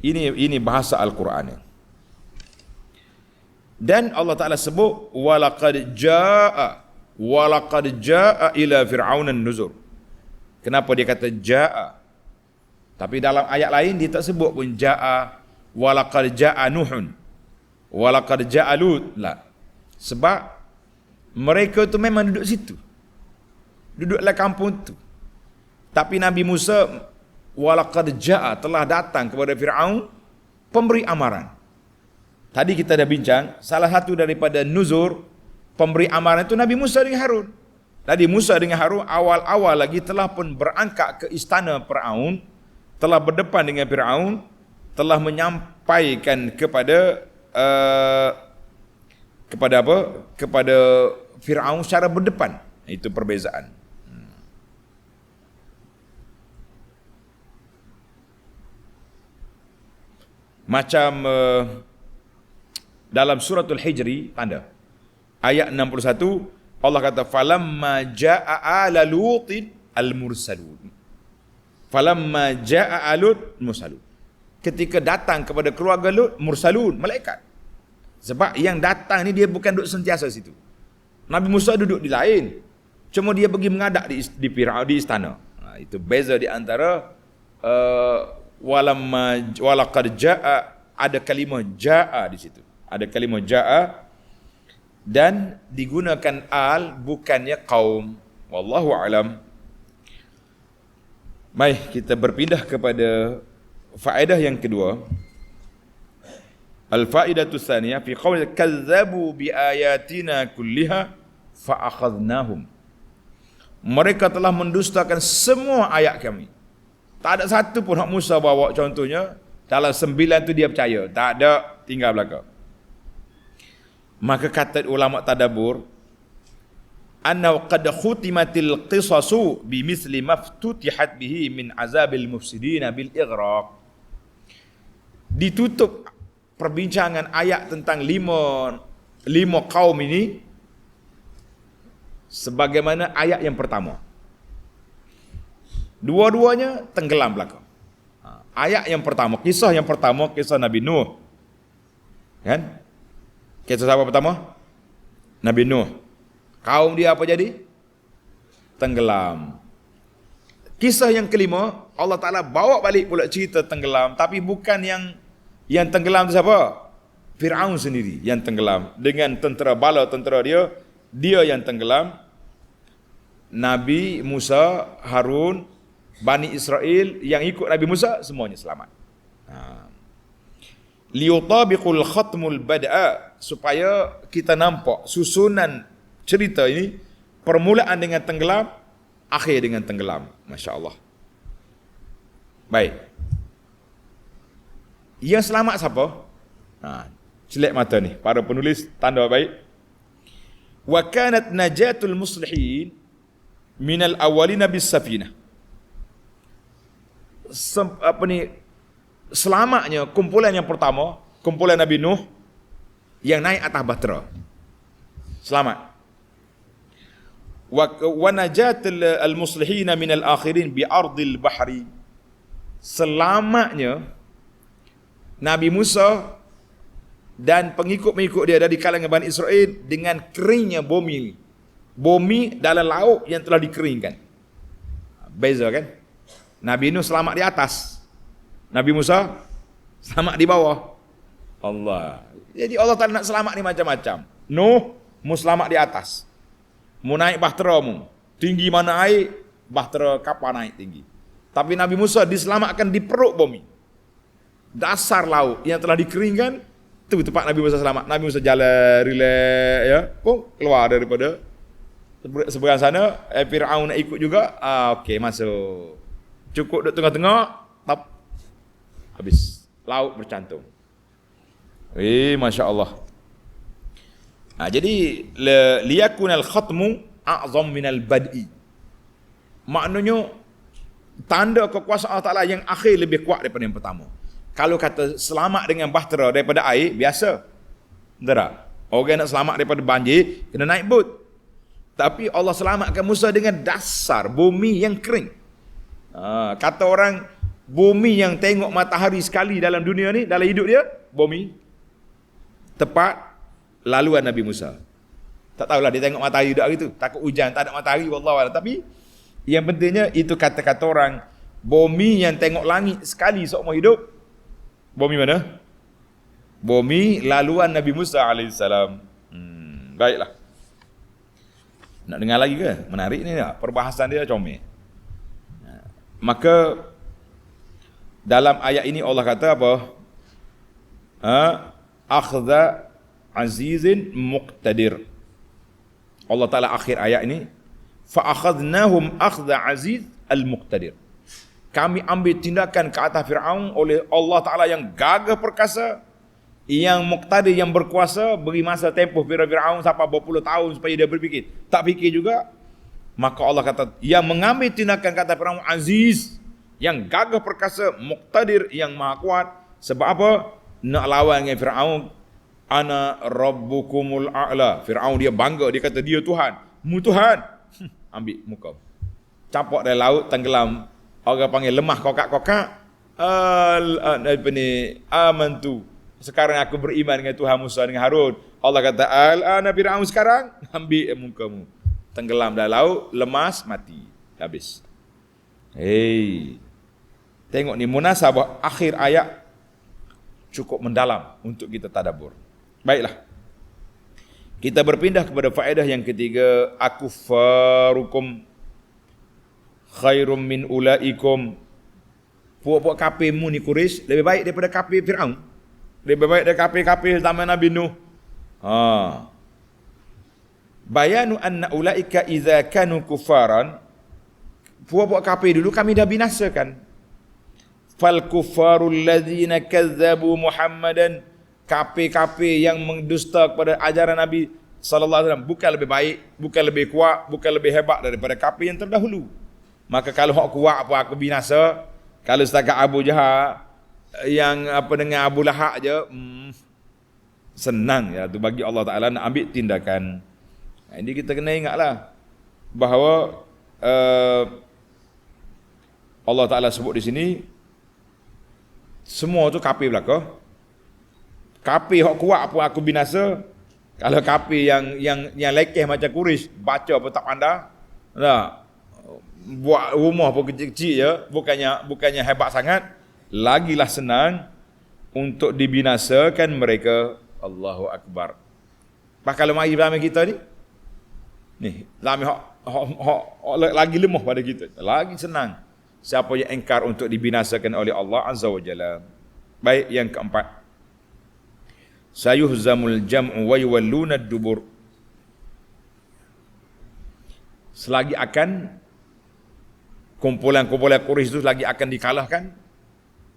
Ini bahasa Al-Quran. Dan Allah Ta'ala sebut walaqad jaa ila fir'auna an-nuzur. Kenapa dia kata jaa? Tapi dalam ayat lain dia tak sebut pun jaa walaqad jaa nuhun walaqad jaa lut. La. Sebab mereka tu memang duduk situ. Duduk dalam kampung tu. Tapi Nabi Musa walaqad jaa telah datang kepada Firaun pemberi amaran. Tadi kita dah bincang, salah satu daripada nuzur pemberi amaran itu Nabi Musa dengan Harun. Nabi Musa dengan Harun awal-awal lagi telah pun berangkat ke istana Firaun, telah berdepan dengan Firaun, telah menyampaikan kepada kepada Firaun secara berdepan. Itu perbezaan. Macam dalam suratul Hijri tanda ayat 61 Allah kata falamma jaa ala lutin al-mursalun. Falamma jaa alut mursalun. Ketika datang kepada keluarga Lut mursalun, malaikat. Sebab yang datang ni dia bukan duduk sentiasa situ. Nabi Musa duduk di lain. Cuma dia pergi mengadak di istana. Itu beza di antara walaqad jaa, ada kalimah jaa di situ. Ada kalimah jaa dan digunakan al bukannya qaum. Wallahu alam. Baik, kita berpindah kepada faedah yang kedua. Al-faidatu tsaniyah fi qaul kazzabu bi ayatina kulliha fa akhadnahum. Mereka telah mendustakan semua ayat kami. Tak ada satu pun hak Musa bawa contohnya, dalam 9 tu dia percaya, tak ada, tinggal belakang. Maka kata ulama tadabbur, anna qad khutimatil qisasu bimithli maftutihat bihi min azabil mufsidin bil ighraq. Ditutup perbincangan ayat tentang lima kaum ini sebagaimana ayat yang pertama. Dua-duanya tenggelam belaka. Ayat yang pertama, kisah yang pertama, kisah Nabi Nuh. Kan? Kisah siapa pertama? Nabi Nuh. Kaum dia apa jadi? Tenggelam. Kisah yang kelima, Allah Ta'ala bawa balik pula cerita tenggelam. Tapi bukan yang tenggelam tu siapa? Fir'aun sendiri yang tenggelam. Dengan tentera bala tentera dia yang tenggelam. Nabi Musa, Harun, Bani Israel yang ikut Nabi Musa semuanya selamat. Liyutabiqul khatmul bad'a, supaya kita nampak susunan cerita ini, permulaan dengan tenggelam, akhir dengan tenggelam. Masya-Allah. Baik. Yang selamat siapa? Celek mata ni para penulis, tanda baik. Wa kanat najatul muslihin minal awwalina bis safinah. Selamatnya kumpulan yang pertama, kumpulan Nabi Nuh yang naik atas bahtera. Selamat. Wa najatul al-muslihin min al-akhirin bi ardil bahri. Selamatnya Nabi Musa dan pengikut-pengikut dia dari kalangan Bani Israel dengan keringnya bumi. Bumi dalam laut yang telah dikeringkan. Beza kan? Nabi Nuh selamat di atas, Nabi Musa selamat di bawah. Allah. Jadi Allah Ta'ala nak selamat ni macam-macam. Nuh mu selamat di atas. Mu naik bahtera mu. Tinggi mana air, bahtera kapal naik tinggi. Tapi Nabi Musa diselamatkan di perut bumi. Dasar laut yang telah dikeringkan, tu tempat Nabi Musa selamat. Nabi Musa jalan relax ya, pun keluar daripada seberang sana. Fir'aun nak ikut juga. Okey, masuk. Cukup duduk tengah-tengah, tap, habis. Laut bercantum. Masya Allah. Jadi liyakunal khatmu a'zam minal bad'i. Maknanya tanda kekuasaan Allah Ta'ala yang akhir lebih kuat daripada yang pertama. Kalau kata selamat dengan bahtera daripada air, biasa. Betul tak? Orang nak selamat daripada banjir, kena naik bot. Tapi Allah selamatkan Musa dengan dasar bumi yang kering. Kata orang, bumi yang tengok matahari sekali dalam dunia ni, dalam hidup dia, bumi tepat laluan Nabi Musa. Tak tahulah dia tengok matahari dak gitu. Takut hujan, tak ada matahari, wallahualam. Tapi yang pentingnya itu kata-kata orang, bumi yang tengok langit sekali seumur hidup. Bumi mana? Bumi laluan Nabi Musa alaihissalam. Baiklah. Nak dengar lagi ke? Menarik ni tak? Perbahasan dia comel. Maka dalam ayat ini Allah kata apa? Akhdha azizin muqtadir. Allah Ta'ala akhir ayat ini, fa'akhadnahum akhdha aziz al-muqtadir. Kami ambil tindakan ke atas Fir'aun oleh Allah Ta'ala yang gagah perkasa, yang muqtadir, yang berkuasa, beri masa tempoh Fir'aun sampai berpuluh tahun supaya dia berfikir. Tak fikir juga. Maka Allah kata, yang mengambil tindakan ke atas Fir'aun aziz, yang gagah perkasa, muqtadir, yang maha kuat. Sebab apa? Nak lawan dengan Fir'aun. Ana rabbukumul a'la. Fir'aun dia bangga, dia kata dia Tuhan. Mu Tuhan. Ambil muka. Campak dari laut, tenggelam. Orang panggil lemah kokak-kokak. Apa ni? Amantu. Sekarang aku beriman dengan Tuhan Musa dengan Harun. Allah kata, al-ana Fir'aun sekarang. Ambil mukamu. Tenggelam dalam laut, lemas, mati. Habis. Tengok ni munasabah akhir ayat cukup mendalam untuk kita tadabbur. Baiklah. Kita berpindah kepada faedah yang ketiga, akufarukum khairum min ulaikum. Puak-puak kafirmu ni Quraisy lebih baik daripada kafir Firaun. Lebih baik daripada kafir-kafir zaman Nabi Nuh. Bayanu anna ulaika idza kanu kufaran. Puak-puak kafir dulu kami dah binasakan. Fal kufarul ladzina kazzabu Muhammadan. Kafir-kafir yang mendusta kepada ajaran Nabi sallallahu alaihi wasallam bukan lebih baik, bukan lebih kuat, bukan lebih hebat daripada kafir yang terdahulu. Maka kalau hak kuat apa aku binasa, kalau setakat Abu Jahal yang apa dengan Abu Lahab je, senang ya tu bagi Allah Taala nak ambil tindakan. Ini kita kena ingatlah bahawa Allah Taala sebut di sini semua tu kafir belaka. Kafir hak kuat pun aku binasa. Kalau kafir yang lekeh macam Quraisy, baca pun tak pandai. Nah, buat rumah pun kecil-kecil je, bukannya hebat sangat, lagilah senang untuk dibinasakan mereka. Allahu akbar. Bah kalau mari zaman kita ni zaman hak lagi lemah pada kita, lagi senang. Siapa yang engkar untuk dibinasakan oleh Allah Azza wa Jalla. Baik, yang keempat, sayuhzamul jam'u wa yuwalluna ad-dubur. Selagi akan kumpulan-kumpulan Quraisy itu lagi akan dikalahkan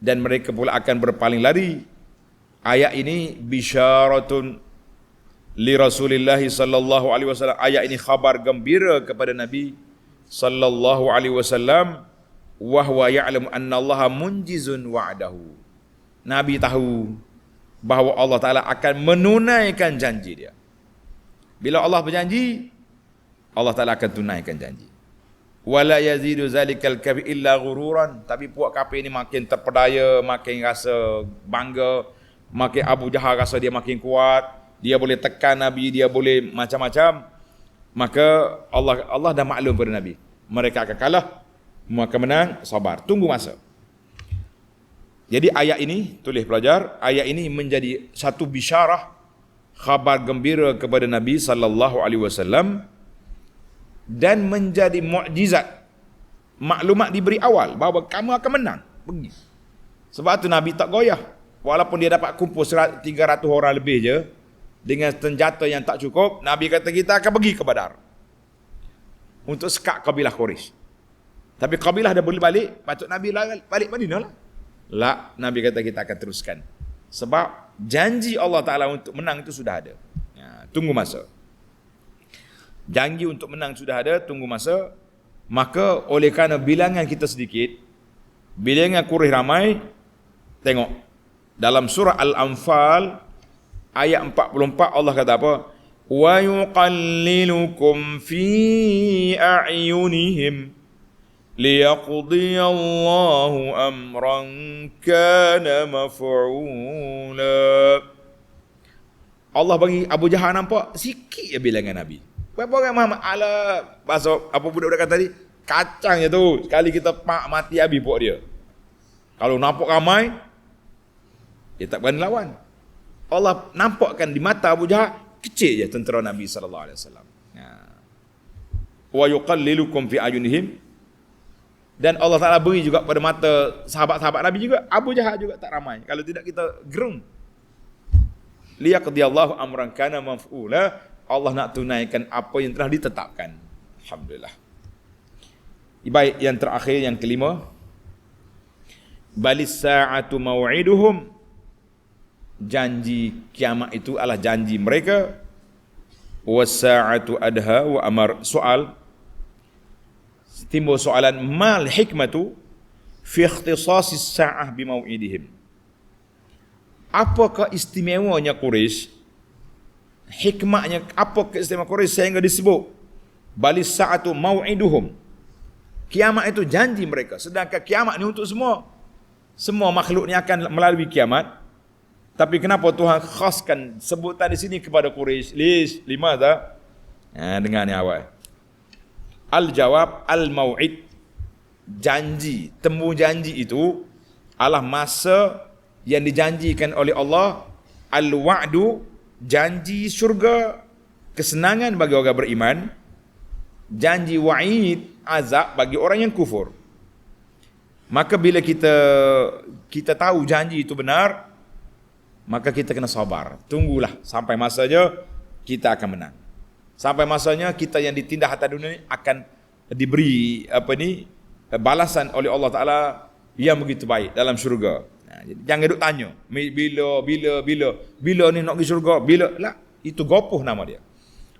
dan mereka pula akan berpaling lari. Ayat ini bisyaratun li Rasulillah sallallahu alaihi wasallam. Ayat ini khabar gembira kepada Nabi sallallahu alaihi wasallam, wa huwa ya'lamu anna Allah munjizun wa'dahu. Nabi tahu bahawa Allah Ta'ala akan menunaikan janji dia. Bila Allah berjanji, Allah Ta'ala akan tunaikan janji. Wala yazidu zalikal kafir illa ghururan. Tapi puak kafir ni makin terpedaya, makin rasa bangga, makin Abu Jahal rasa dia makin kuat, dia boleh tekan Nabi, dia boleh macam-macam. Maka Allah dah maklum pada Nabi, mereka akan kalah, maka menang, sabar, tunggu masa. Jadi ayat ini, tulis pelajar, ayat ini menjadi satu bisyarah, khabar gembira kepada Nabi sallallahu alaihi wasallam dan menjadi mukjizat. Maklumat diberi awal bahawa kamu akan menang. Pergi. Sebab tu Nabi tak goyah. Walaupun dia dapat kumpul 300 orang lebih je dengan senjata yang tak cukup, Nabi kata kita akan pergi ke Badar untuk sekat kabilah Quraisy. Tapi kabilah dah boleh balik, patut Nabi balik Madinah lah. La, Nabi kata kita akan teruskan. Sebab janji Allah Ta'ala untuk menang itu sudah ada. Tunggu masa. Janji untuk menang sudah ada, tunggu masa. Maka oleh kerana bilangan kita sedikit, bilangan Quraisy ramai, tengok dalam surah Al-Anfal ayat 44 Allah kata apa? Wa yuqallilukum fi a'yunihim liyaqdiyallahu amran kana maf'ula. Allah bagi Abu Jahal nampak sikit je bilangan Nabi. Berapa orang Muhammad? Alah, bahasa apa budak-budak kata tadi? Kacang je tu. Sekali kita mati habis buat dia. Kalau nampak ramai, dia tak berani lawan. Allah nampakkan di mata Abu Jahal kecil je tentera Nabi sallallahu alaihi wasallam. Wa yuqallilukum fi ayunihim, dan Allah Taala beri juga pada mata sahabat-sahabat Nabi juga. Abu Jahal juga tak ramai. Kalau tidak kita gerung. Liyaqdiyallahu amran kana maf'ula. Allah nak tunaikan apa yang telah ditetapkan. Alhamdulillah. Baik, yang terakhir, yang kelima. Balis sa'atu maw'iduhum. Janji kiamat itu adalah janji mereka. Was sa'atu adha wa amar. Soal. Timbul soalan, mal hikmatu fi ikhtisasis sa'ah bi maw'idihim. Apakah istimewanya Quraisy? Hikmahnya apa keistimewaan Quraisy sehingga disebut balis sa'atu mau'iduhum. Kiamat itu janji mereka, sedangkan kiamat ni untuk semua. Semua makhluk ni akan melalui kiamat. Tapi kenapa Tuhan khaskan sebutan di sini kepada Quraisy? Limadha? Dengar ni awal. Al-jawab al-mau'id. Janji, temu janji itu adalah masa yang dijanjikan oleh Allah. Al-wa'du, janji syurga, kesenangan bagi orang beriman. Janji wa'id, azab bagi orang yang kufur. Maka bila kita tahu janji itu benar, maka kita kena sabar. Tunggulah sampai masanya kita akan menang. Sampai masanya kita yang ditindas atas dunia ini akan diberi balasan oleh Allah Ta'ala yang begitu baik dalam syurga. Jangan duk tanya bila ni nak pergi syurga, bila lah, itu gopoh nama dia.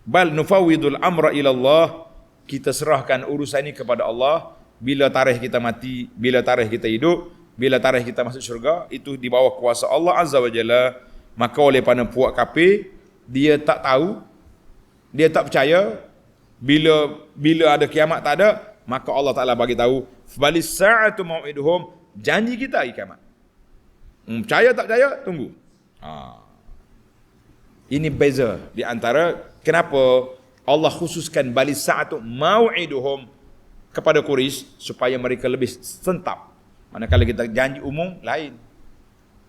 Bal nufawwidul amra ila Allah, kita serahkan urusan ini kepada Allah. Bila tarikh kita mati, bila tarikh kita hidup, bila tarikh kita masuk syurga, itu di bawah kuasa Allah Azza wa Jalla. Maka oleh pana puak kafir, dia tak tahu, dia tak percaya bila ada kiamat tak ada, maka Allah Taala bagi tahu balis sa'atu mau'iduhum, janji kita hari kiamat. Percaya tak percaya, tunggu. Ini beza di antara kenapa Allah khususkan balis sa'atu mau'iduhum kepada Quraisy supaya mereka lebih sentap. Manakala kita janji umum lain.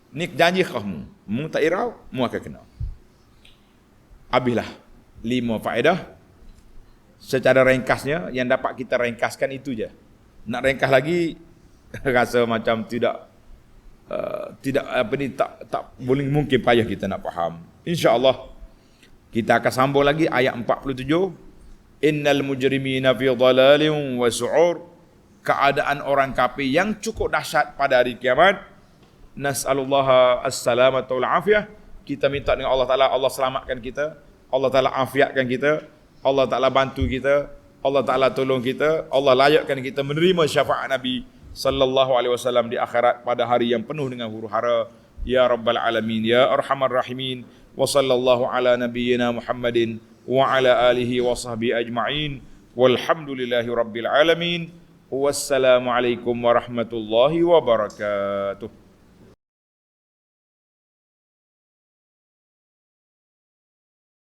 Ni janji kamu, mu tak irau, mu akan kena. Habislah 5 faedah. Secara ringkasnya yang dapat kita ringkaskan itu je. Nak ringkas lagi rasa macam tidak tak boleh, mungkin payah kita nak faham. Insya-Allah kita akan sambung lagi ayat 47. Innal mujrimina fi dhalalin wa su'ur. Keadaan orang kafir yang cukup dahsyat pada hari kiamat. Nas'alullaha as-salamata wal afiyah. Kita minta dengan Allah Taala, Allah selamatkan kita, Allah Taala afiatkan kita, Allah Taala bantu kita, Allah Taala tolong kita, Allah layakkan kita menerima syafaat Nabi sallallahu alaihi wasallam di akhirat pada hari yang penuh dengan huru-hara. Ya rabbal alamin, ya arhamar rahimin. Wa sallallahu ala nabiyyina Muhammadin wa ala alihi wa sahbihi ajma'in. Walhamdulillahi rabbil alamin. Wassalamu alaikum warahmatullahi wabarakatuh.